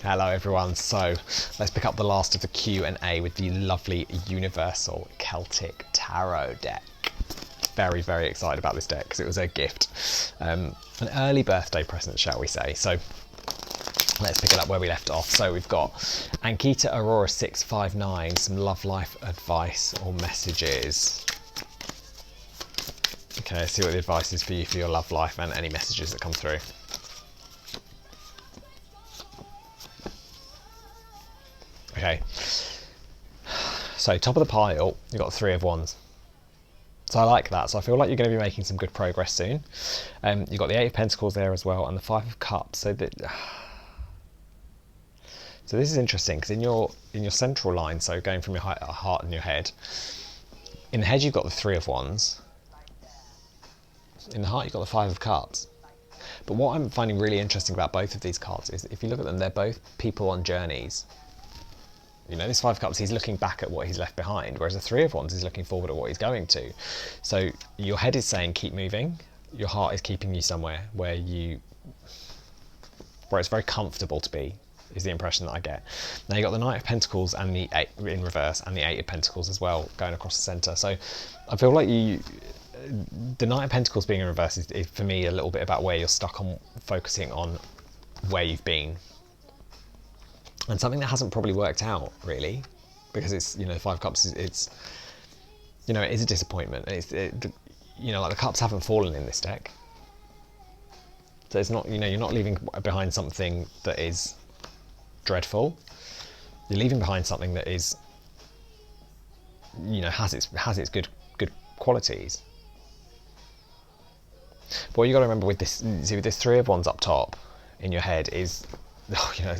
Hello everyone, so let's pick up the last of the Q&A with the lovely Universal Celtic Tarot deck. Very, very excited about this deck because it was a gift. An early birthday present, shall we say. So let's pick it up where we left off. So we've got Ankita Aurora 659, some love life advice or messages. Okay, let's see what the advice is for you for your love life and any messages that come through. Okay, so top of the pile, you've got the Three of Wands. So I like that. So I feel like you're going to be making some good progress soon. You've got the Eight of Pentacles there as well, and the Five of Cups. So this is interesting because in your central line, so going from your heart and your head, in the head you've got the Three of Wands. In the heart you've got the Five of Cups. But what I'm finding really interesting about both of these cards is if you look at them, they're both people on journeys. You know, this Five of Cups, he's looking back at what he's left behind, whereas the Three of Wands is looking forward at what he's going to. So your head is saying keep moving, your heart is keeping you somewhere where it's very comfortable to be, is the impression that I get. Now you've got the Knight of Pentacles and the Eight in reverse and the Eight of Pentacles as well going across the centre. So I feel like the Knight of Pentacles being in reverse is for me a little bit about where you're stuck on focusing on where you've been. And something that hasn't probably worked out really, because it's, you know, Five Cups it's you know, it is a disappointment. You know, like the cups haven't fallen in this deck, so it's not, you know, you're not leaving behind something that is dreadful. You're leaving behind something that is, you know, has its good qualities. But what you got to remember with this, see, with this Three of Wands up top in your head is, you know,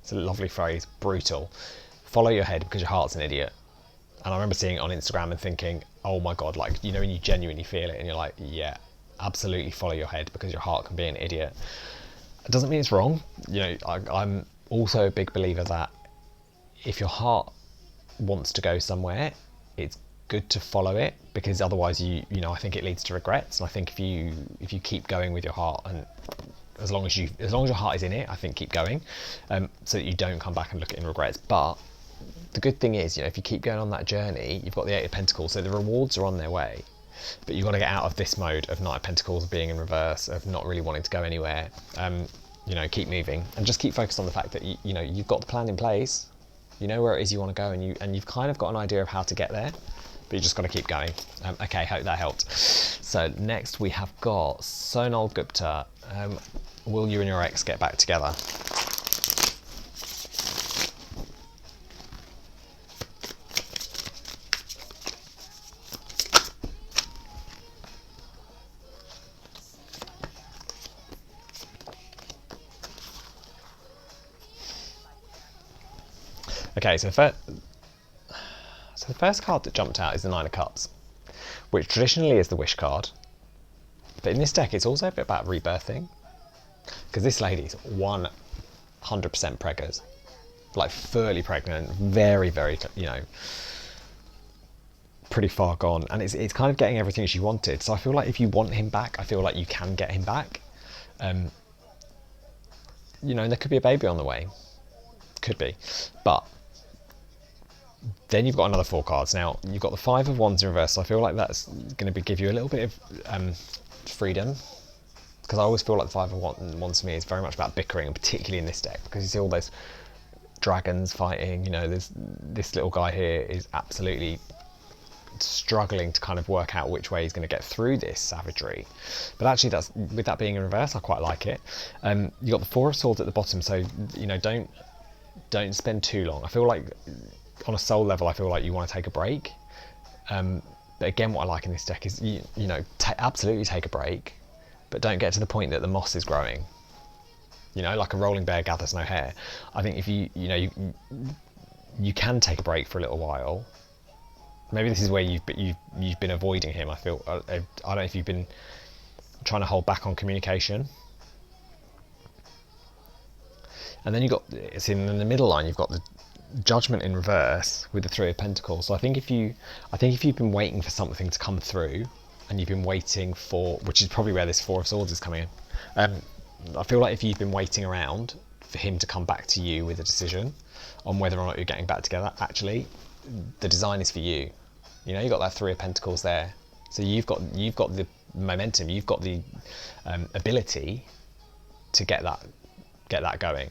it's a lovely phrase, brutal. Follow your head because your heart's an idiot. And I remember seeing it on Instagram and thinking, oh my God, like, you know, when you genuinely feel it and you're like, yeah, absolutely follow your head because your heart can be an idiot. It doesn't mean it's wrong. You know, I'm also a big believer that if your heart wants to go somewhere, it's good to follow it, because otherwise you know, I think it leads to regrets. And I think if you keep going with your heart, and as long as your heart is in it, I think keep going, so that you don't come back and look at it in regrets. But the good thing is, you know, if you keep going on that journey, you've got the Eight of Pentacles, so the rewards are on their way. But you've got to get out of this mode of Knight of Pentacles being in reverse, of not really wanting to go anywhere. You know, keep moving and just keep focused on the fact that you know, you've got the plan in place. You know where it is you want to go, and you've kind of got an idea of how to get there. But you just got to keep going. Okay, hope that helped. So next we have got Sonal Gupta. Will you and your ex get back together? Okay, so the first card that jumped out is the Nine of Cups, which traditionally is the wish card. But in this deck, it's also a bit about rebirthing, because this lady's 100% preggers, like fully pregnant, very, very, you know, pretty far gone, and it's kind of getting everything she wanted. So I feel like if you want him back, I feel like you can get him back. You know, and there could be a baby on the way, could be, but then you've got another four cards. Now you've got the Five of Wands in reverse, so I feel like that's going to give you a little bit of freedom, because I always feel like the Five of Wands to me is very much about bickering, and particularly in this deck, because you see all those dragons fighting. You know, this little guy here is absolutely struggling to kind of work out which way he's going to get through this savagery. But actually, with that being in reverse, I quite like it. You've got the Four of Swords at the bottom, so you know, don't spend too long. I feel like on a soul level, I feel like you want to take a break. But again, what I like in this deck is, you know, absolutely take a break, but don't get to the point that the moss is growing. You know, like a rolling bear gathers no hair. I think if you you can take a break for a little while. Maybe this is where you've been avoiding him. I feel, I don't know if you've been trying to hold back on communication. And then you've got, it's in the middle line, you've got the Judgment in reverse with the Three of Pentacles. So I think if you've been waiting for something to come through, and you've been waiting for, which is probably where this Four of Swords is coming in, I feel like if you've been waiting around for him to come back to you with a decision on whether or not you're getting back together. Actually, the design is for you. You know, you've got that Three of Pentacles there. So you've got the momentum, you've got the ability to get that going.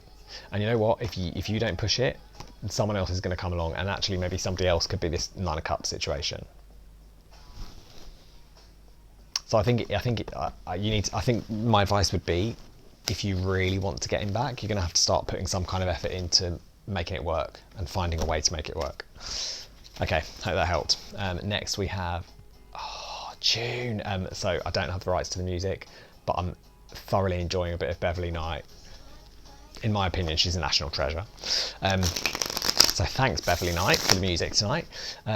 And you know what? If you don't push it, someone else is going to come along, and actually maybe somebody else could be this Nine of Cups situation. So I think my advice would be, if you really want to get him back, you're going to have to start putting some kind of effort into making it work and finding a way to make it work. Okay, hope that helped. Next we have June. So I don't have the rights to the music, but I'm thoroughly enjoying a bit of Beverly Knight. In my opinion, she's a national treasure. So thanks, Beverly Knight, for the music tonight.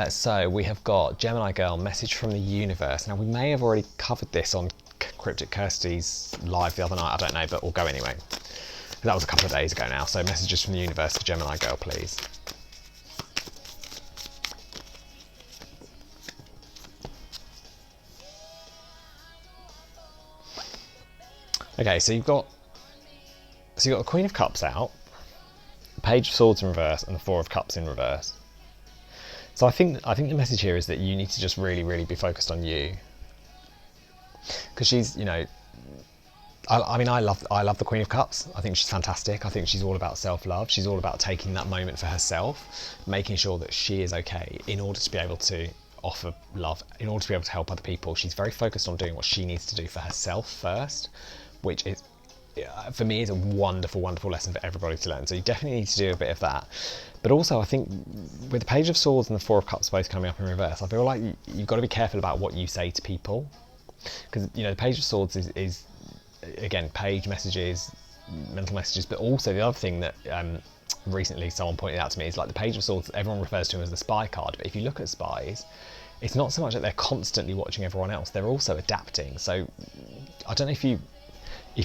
So we have got Gemini Girl, Message from the Universe. Now, we may have already covered this on Cryptic Kirsty's live the other night, I don't know, but we'll go anyway. That was a couple of days ago now. So messages from the universe for Gemini Girl, please. Okay, so you've got the Queen of Cups out, Page of Swords in reverse, and the Four of Cups in reverse. So I think the message here is that you need to just really, really be focused on you, because she's, you know, I mean, I love the Queen of Cups. I think she's fantastic. I think she's all about self-love. She's all about taking that moment for herself, making sure that she is okay in order to be able to offer love, in order to be able to help other people. She's very focused on doing what she needs to do for herself first, which is, for me, is a wonderful, wonderful lesson for everybody to learn. So you definitely need to do a bit of that. But also, I think with the Page of Swords and the Four of Cups both coming up in reverse, I feel like you've got to be careful about what you say to people, because, you know, the Page of Swords is again, page messages, mental messages, but also the other thing that recently someone pointed out to me is, like, the Page of Swords, everyone refers to them as the spy card, but if you look at spies, it's not so much that they're constantly watching everyone else, they're also adapting. So I don't know if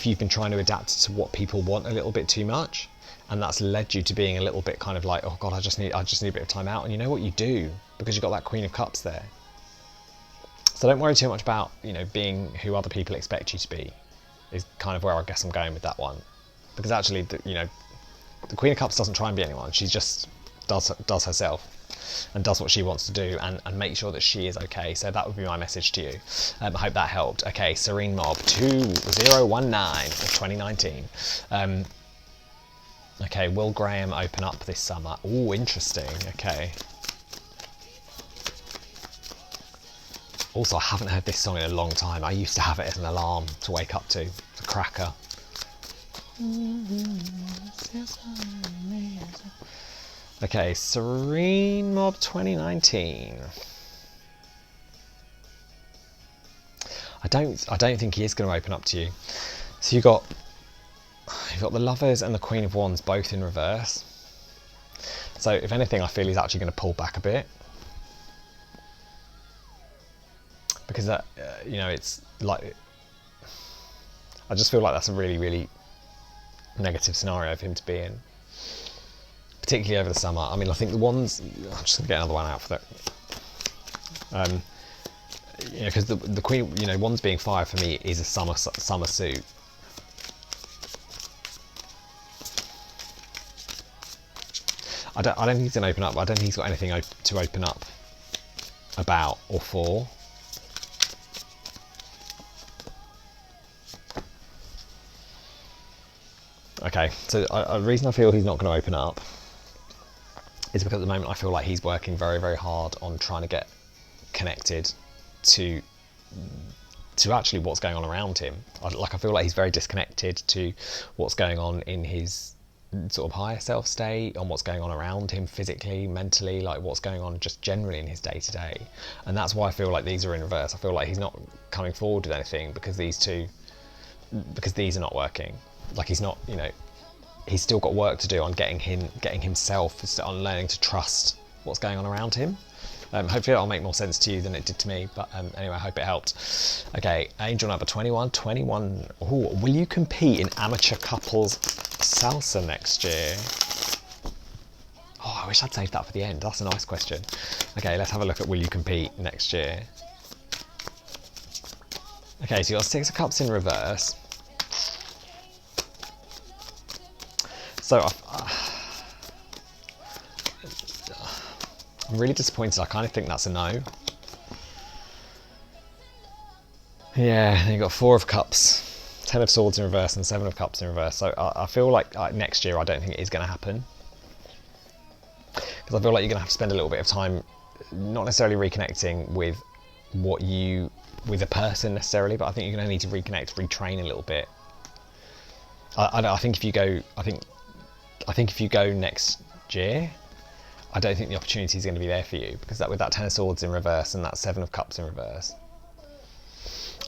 you've been trying to adapt to what people want a little bit too much, and that's led you to being a little bit kind of like, oh God, I just need a bit of time out. And you know what you do, because you've got that Queen of Cups there. So don't worry too much about, you know, being who other people expect you to be, is kind of where I guess I'm going with that one. Because actually, you know, the Queen of Cups doesn't try and be anyone. She just does herself and does what she wants to do, and make sure that she is okay. So that would be my message to you. I hope that helped. Okay, Serene Mob 2019 of 2019. Okay, will Graham open up this summer? Oh, interesting. Okay. Also, I haven't heard this song in a long time. I used to have it as an alarm to wake up to. It's a cracker. Okay, Serene Mob 2019. I don't think he is going to open up to you. So you've got the Lovers and the Queen of Wands both in reverse. So if anything, I feel he's actually going to pull back a bit. Because that, you know, it's like, I just feel like that's a really, really negative scenario for him to be in, particularly over the summer. I mean, I think the Wands, I'm just going to get another one out for that. You know, because the Queen, you know, Wands being fire for me is a summer suit. I don't think he's going to open up. I don't think he's got anything to open up about or for. Okay, so the reason I feel he's not going to open up is because at the moment I feel like he's working very, very hard on trying to get connected to actually what's going on around him. I feel like he's very disconnected to what's going on in his sort of higher self state, on what's going on around him physically, mentally, like what's going on just generally in his day-to-day. And that's why I feel like these are in reverse. I feel like he's not coming forward with anything because these are not working. Like, he's not, you know, he's still got work to do on getting himself, on learning to trust what's going on around him. Hopefully that'll make more sense to you than it did to me, but anyway, I hope it helped. Okay, angel number 21. Ooh, will you compete in amateur couples salsa next year? Oh, I wish I'd saved that for the end. That's a nice question. Okay, let's have a look at will you compete next year. Okay, so you've got Six of Cups in reverse. So I'm really disappointed. I kind of think that's a no. Yeah, then you've got 4 of Cups, 10 of Swords in reverse and 7 of Cups in reverse. So I feel like next year I don't think it is going to happen. Because I feel like you're going to have to spend a little bit of time not necessarily reconnecting with with a person necessarily, but I think you're going to need to reconnect, retrain a little bit. I think if you go, I think if you go next year, I don't think the opportunity is going to be there for you, because with that 10 of Swords in reverse and that 7 of Cups in reverse,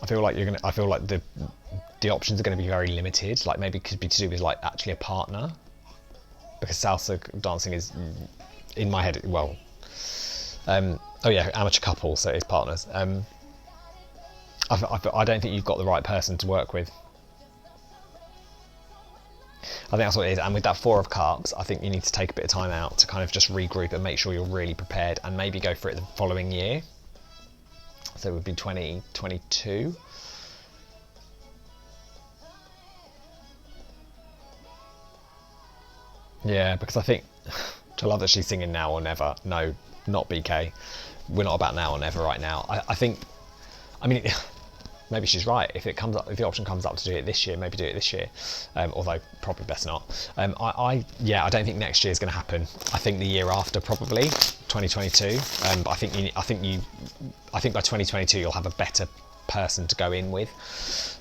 I feel like the options are going to be very limited. Like maybe it could be to do with like actually a partner, because salsa dancing is in my head. Well, oh yeah, amateur couple, so it's partners. I don't think you've got the right person to work with. I think that's what it is. And with that 4 of Cups, I think you need to take a bit of time out to kind of just regroup and make sure you're really prepared, and maybe go for it the following year. So it would be 2022. Yeah, because I think, I love that she's singing Now or Never. No, not BK. We're not about now or never right now. I think, I mean, maybe she's right. If it comes up, if the option comes up to do it this year, maybe do it this year. Although probably best not. I don't think next year is going to happen. I think the year after, probably 2022. But I think by 2022 you'll have a better person to go in with.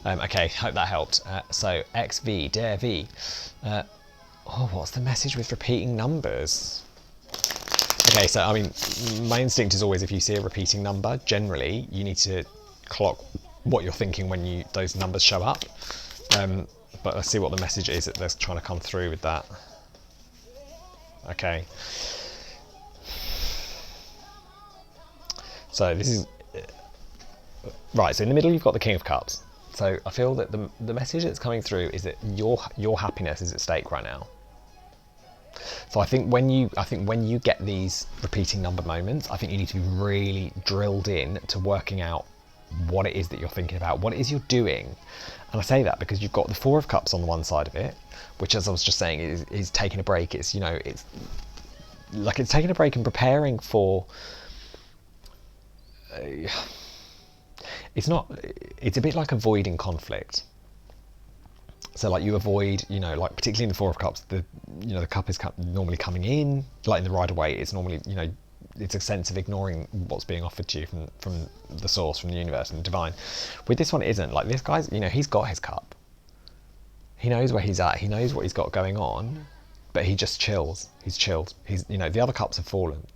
Okay, hope that helped. So XV, Dare V. What's the message with repeating numbers? Okay, so I mean, my instinct is always, if you see a repeating number, generally you need to clock what you're thinking when those numbers show up. But let's see what the message is that they're trying to come through with that. Okay. So this is right. So in the middle you've got the King of Cups. So I feel that the message that's coming through is that your happiness is at stake right now. So I think when you get these repeating number moments, I think you need to be really drilled in to working out what it is that you're thinking about, what it is you're doing. And I say that because you've got the 4 of Cups on the one side of it, which, as I was just saying, is taking a break. It's, it's like it's taking a break and preparing for. It's a bit like avoiding conflict. So like you avoid, like particularly in the 4 of Cups, the cup is normally coming in, like in the Rider-Waite, it's normally, it's a sense of ignoring what's being offered to you from the source, from the universe and the divine. With this one, it isn't. Like this guy's, he's got his cup. He knows where he's at. He knows what he's got going on, but he just chills. He's chilled. The other cups have fallen.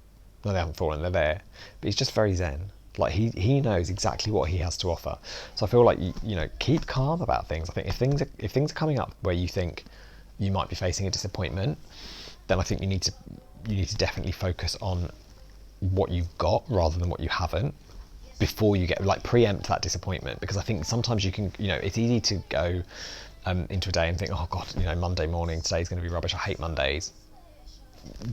No, they haven't fallen. They're there, but he's just very zen. Like he knows exactly what he has to offer. So I feel like keep calm about things. I think if things are coming up where you think you might be facing a disappointment, then I think you need to definitely focus on what you've got rather than what you haven't, before you get preempt that disappointment. Because I think sometimes you can, it's easy to go into a day and think, oh God, Monday morning, today's going to be rubbish. I hate Mondays.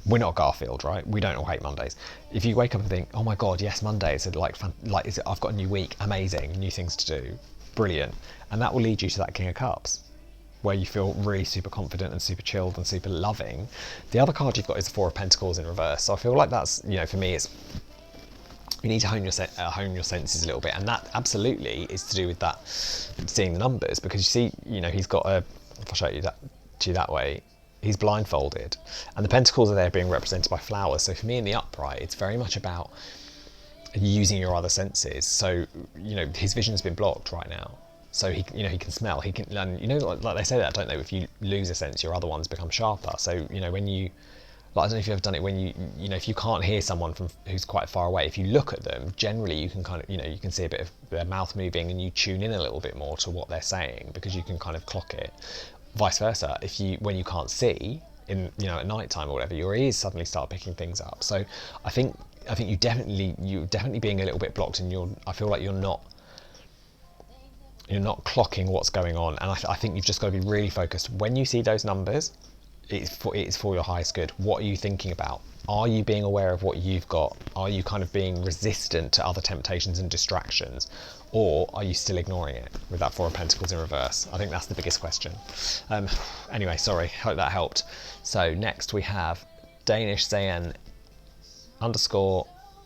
We're not Garfield, right? We don't all hate Mondays. If you wake up and think, oh my God, yes, Mondays, I've got a new week, amazing, new things to do, brilliant. And that will lead you to that King of Cups, where you feel really super confident and super chilled and super loving. The other card you've got is the 4 of Pentacles in reverse. So I feel like that's, for me, it's, you need to hone your senses a little bit. And that absolutely is to do with that, seeing the numbers, because you see, he's got if I show you that way, he's blindfolded, and the pentacles are there being represented by flowers. So for me in the upright, it's very much about using your other senses. So his vision's been blocked right now. So he can smell. He can, and like they say that, don't they? If you lose a sense, your other ones become sharper. So when you, I don't know if you've ever done it, when you if you can't hear someone who's quite far away, if you look at them, generally you can kind of you can see a bit of their mouth moving, and you tune in a little bit more to what they're saying, because you can kind of clock it. Vice versa, when you can't see in at night time or whatever, your ears suddenly start picking things up. So I think you're definitely being a little bit blocked, and I feel like you're not clocking what's going on. And I think you've just got to be really focused when you see those numbers. It's for your highest good. What are you thinking about? Are you being aware of what you've got? Are you kind of being resistant to other temptations and distractions? Or are you still ignoring it with that Four of Pentacles in reverse? I think that's the biggest question. Anyway, sorry, hope that helped. So next we have Danish Zayn _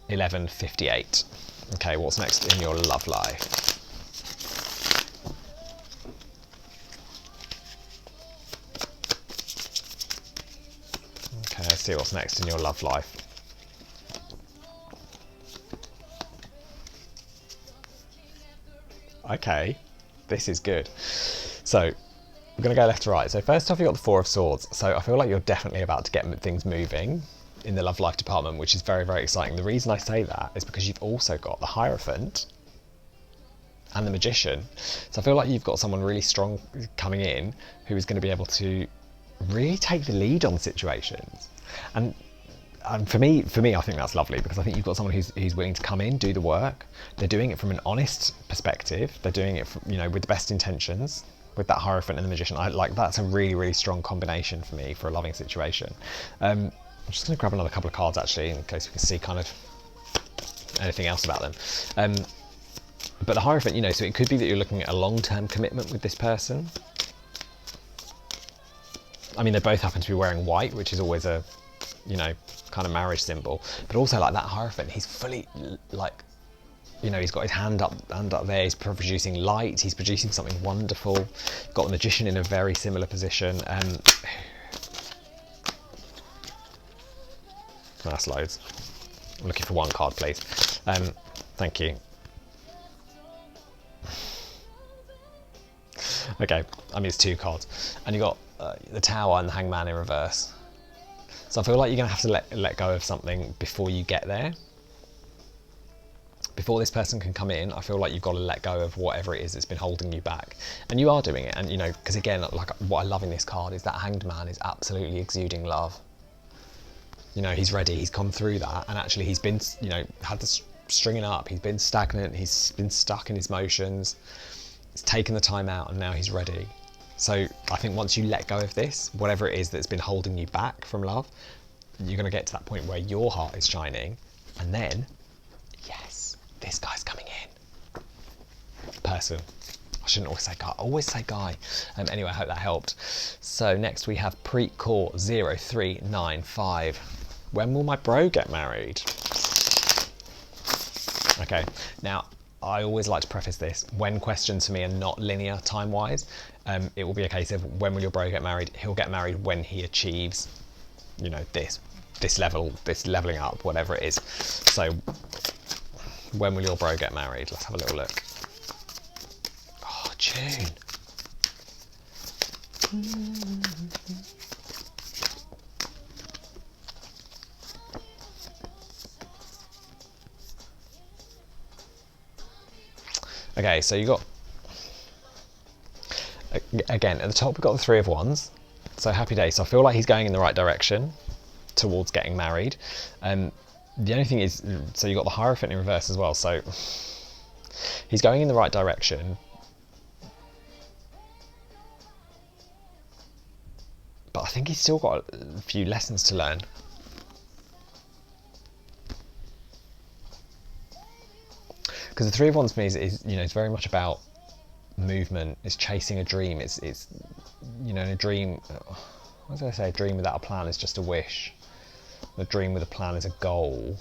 1158. Okay, what's next in your love life? Okay, let's see what's next in your love life. Okay, this is good. So we're going to go left to right. So first off, you've got the Four of Swords. So I feel like you're definitely about to get things moving in the love life department, which is very, very exciting. The reason I say that is because you've also got the Hierophant and the Magician. So I feel like you've got someone really strong coming in who is going to be able to really take the lead on situations. And for me, I think that's lovely, because I think you've got someone who's willing to come in, do the work. They're doing it from an honest perspective. They're doing it from, with the best intentions. With that Hierophant and the Magician, that's a really, really strong combination for me for a loving situation. I'm just going to grab another couple of cards actually, in case we can see kind of anything else about them. But the Hierophant, so it could be that you're looking at a long-term commitment with this person. I mean, they both happen to be wearing white, which is always a, kind of marriage symbol. But also, like, that Hierophant, he's fully, he's got his hand up there, he's producing light, he's producing something wonderful. Got the Magician in a very similar position. That's loads. I'm looking for one card, please. Thank you. Okay, I mean, it's two cards. And you've got the Tower and the Hangman in reverse. So I feel like you're going to have to let go of something before you get there. Before this person can come in, I feel like you've got to let go of whatever it is that's been holding you back. And you are doing it. And, because again, like, what I love in this card is that Hanged Man is absolutely exuding love. He's ready, he's come through that. And actually he's been, had the stringing up, he's been stagnant, he's been stuck in his motions. He's taken the time out and now he's ready. So I think once you let go of this, whatever it is that's been holding you back from love, you're going to get to that point where your heart is shining. And then, yes, this guy's coming in. Person. I shouldn't always say guy. I always say guy. Anyway, I hope that helped. So next we have Preet Kaur 0395. When will my bro get married? Okay, now I always like to preface this. When questions for me are not linear time-wise, it will be a case of when will your bro get married? He'll get married when he achieves, this level, this leveling up, whatever it is. So when will your bro get married? Let's have a little look. Oh, June. Okay, so you got, again, at the top we've got the Three of Wands. So happy day. So I feel like he's going in the right direction towards getting married. The only thing is, so you got the Hierophant in reverse as well. So he's going in the right direction. But I think he's still got a few lessons to learn. Because the Three of Wands for me is it's very much about movement. It's chasing a dream. It's a dream. What did I say? A dream without a plan is just a wish. A dream with a plan is a goal.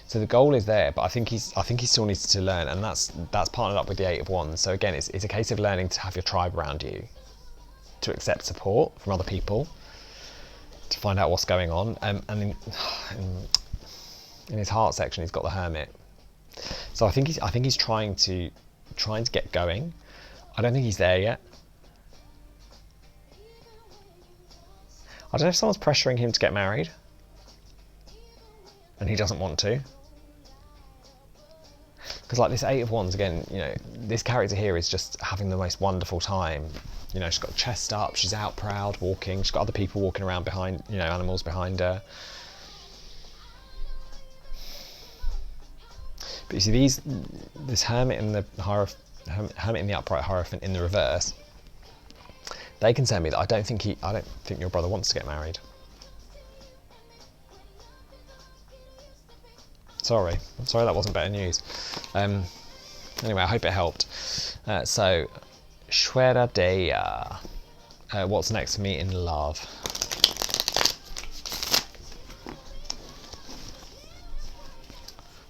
So the goal is there, but I think he still needs to learn, and that's partnered up with the Eight of Wands. So again, it's a case of learning to have your tribe around you, to accept support from other people, to find out what's going on. And in his heart section, he's got the Hermit. So I think he's trying to get going. I don't think he's there yet. I don't know if someone's pressuring him to get married and he doesn't want to. Because like this Eight of Wands, again, this character here is just having the most wonderful time. She's got chest up, she's out proud, walking, she's got other people walking around behind, animals behind her. But you see this Hermit and the Hermit in the upright, Hierophant in the reverse, they concern me that I don't think your brother wants to get married. Sorry that wasn't better news. Anyway, I hope it helped. So, Shweradeya. What's next for me in love?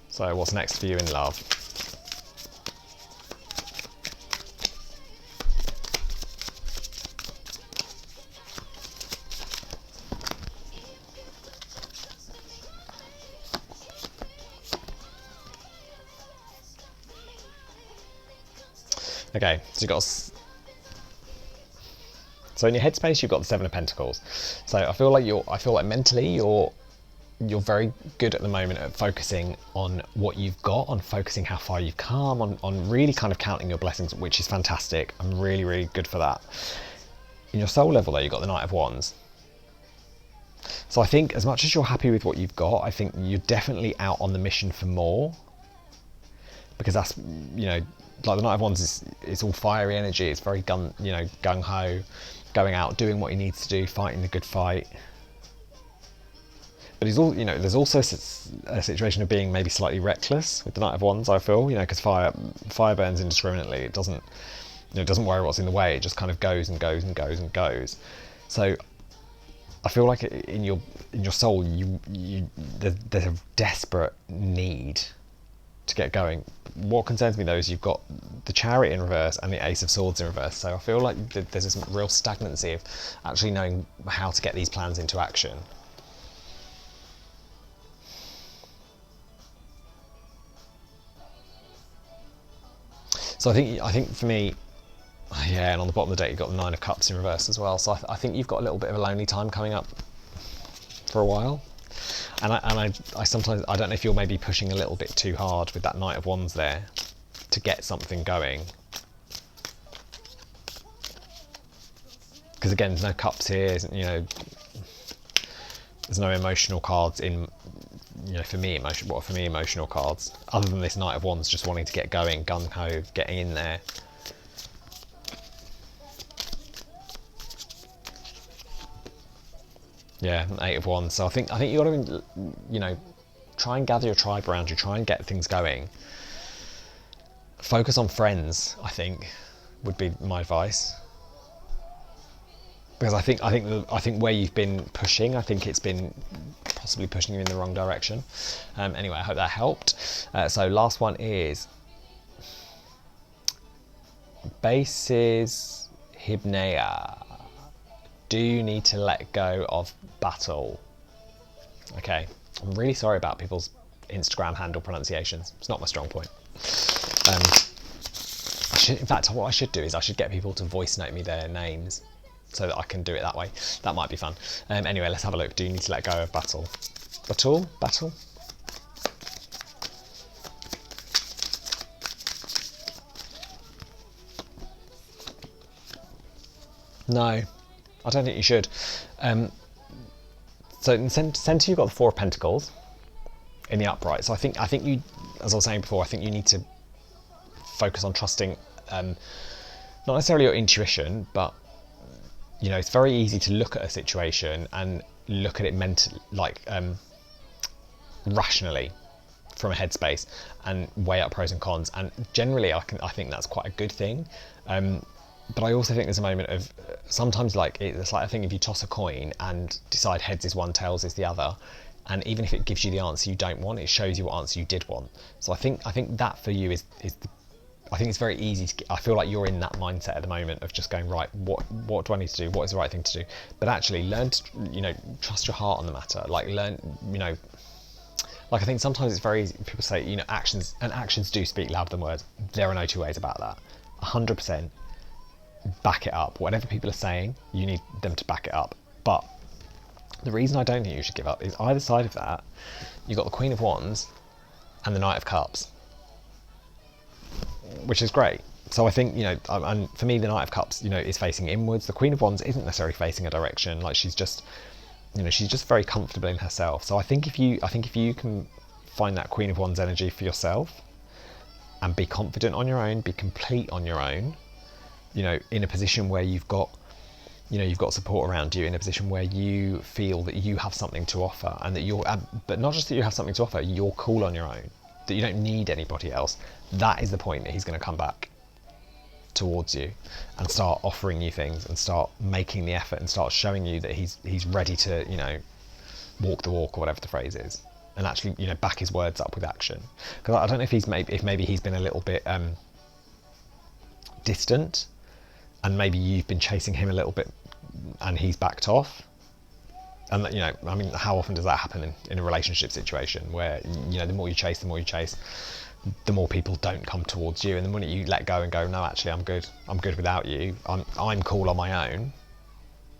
So, what's next for you in love? Okay, so you got. So in your headspace, you've got the Seven of Pentacles. So I feel like mentally you're very good at the moment at focusing on what you've got, on focusing how far you've come, on really kind of counting your blessings, which is fantastic. I'm really, really good for that. In your soul level, though, you've got the Knight of Wands. So I think as much as you're happy with what you've got, I think you're definitely out on the mission for more. Because that's, like the Knight of Wands is all fiery energy. It's very gung-ho, going out, doing what he needs to do, fighting the good fight. But he's all, there's also a situation of being maybe slightly reckless with the Knight of Wands, I feel, because fire burns indiscriminately. It doesn't worry what's in the way. It just kind of goes and goes and goes and goes. So I feel like in your soul, there's a desperate need to get going. What concerns me though is you've got the Chariot in reverse and the Ace of Swords in reverse, so I feel like there's this real stagnancy of actually knowing how to get these plans into action. So I think for me, yeah, and on the bottom of the deck you've got the Nine of Cups in reverse as well, so I think you've got a little bit of a lonely time coming up for a while. And I sometimes, I don't know if you're maybe pushing a little bit too hard with that Knight of Wands there to get something going. Because again, there's no cups here, there's no emotional cards in, for me, emotional cards, other than this Knight of Wands just wanting to get going, gung-ho, getting in there. Yeah, Eight of Wands. So I think you got to, try and gather your tribe around you. Try and get things going. Focus on friends, I think, would be my advice. Because I think where you've been pushing, I think it's been possibly pushing you in the wrong direction. Anyway, I hope that helped. So last one is Bases Hibnea. Do you need to let go of battle? Okay, I'm really sorry about people's Instagram handle pronunciations. It's not my strong point. In fact, what I should do is I should get people to voice note me their names so that I can do it that way. That might be fun. Anyway, let's have a look. Do you need to let go of battle? Battle? No. I don't think you should. So in the centre you've got the Four of Pentacles in the upright. So I think you, as I was saying before, I think you need to focus on trusting, not necessarily your intuition, but it's very easy to look at a situation and look at it mentally, rationally, from a headspace, and weigh up pros and cons. And generally, I think that's quite a good thing. But I also think there's a moment of sometimes it's like I think if you toss a coin and decide heads is one, tails is the other, and even if it gives you the answer you don't want, it shows you what answer you did want. So I think that for you I think it's very easy to. I feel like you're in that mindset at the moment of just going, right, what do I need to do? What is the right thing to do? But actually, learn to trust your heart on the matter. I think sometimes it's very easy. People say actions do speak louder than words. There are no two ways about that. 100%. Back it up. Whatever people are saying, you need them to back it up. But the reason I don't think you should give up is either side of that, you've got the Queen of Wands and the Knight of Cups, which is great. So I think, and for me, the Knight of Cups, is facing inwards. The Queen of Wands isn't necessarily facing a direction. She's just very comfortable in herself. So I think if you can find that Queen of Wands energy for yourself and be confident on your own, be complete on your own, in a position where you've got you know, you've got support around you in a position where you feel that you have something to offer, and that you're, but not just that you have something to offer, you're cool on your own, that you don't need anybody else, that is the point that he's going to come back towards you and start offering you things and start making the effort and start showing you that he's ready to, you know, walk the walk, or whatever the phrase is, and actually, you know, back his words up with action. Because I don't know if maybe he's been a little bit distant, and maybe you've been chasing him a little bit and he's backed off. And, you know, I mean, how often does that happen in a relationship situation where, you know, the more you chase, the more people don't come towards you, and the minute you let go and go, no, actually, I'm good without you, I'm cool on my own,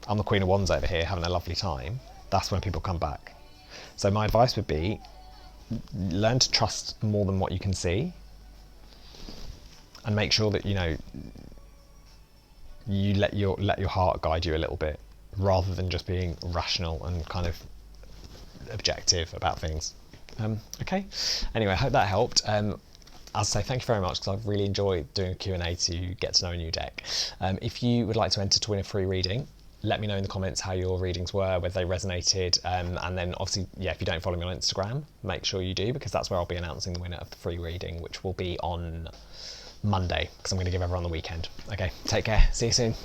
I'm the Queen of Wands over here having a lovely time, that's when people come back. So my advice would be, learn to trust more than what you can see, and make sure that, you know, you let your heart guide you a little bit, rather than just being rational and kind of objective about things. Okay, anyway, I hope that helped. As I say, thank you very much, because I've really enjoyed doing a Q&A to get to know a new deck. If you would like to enter to win a free reading, let me know in the comments how your readings were, whether they resonated, and then obviously, yeah, if you don't follow me on Instagram, make sure you do, because that's where I'll be announcing the winner of the free reading, which will be on Monday, because I'm going to give everyone the weekend. Okay, take care, see you soon.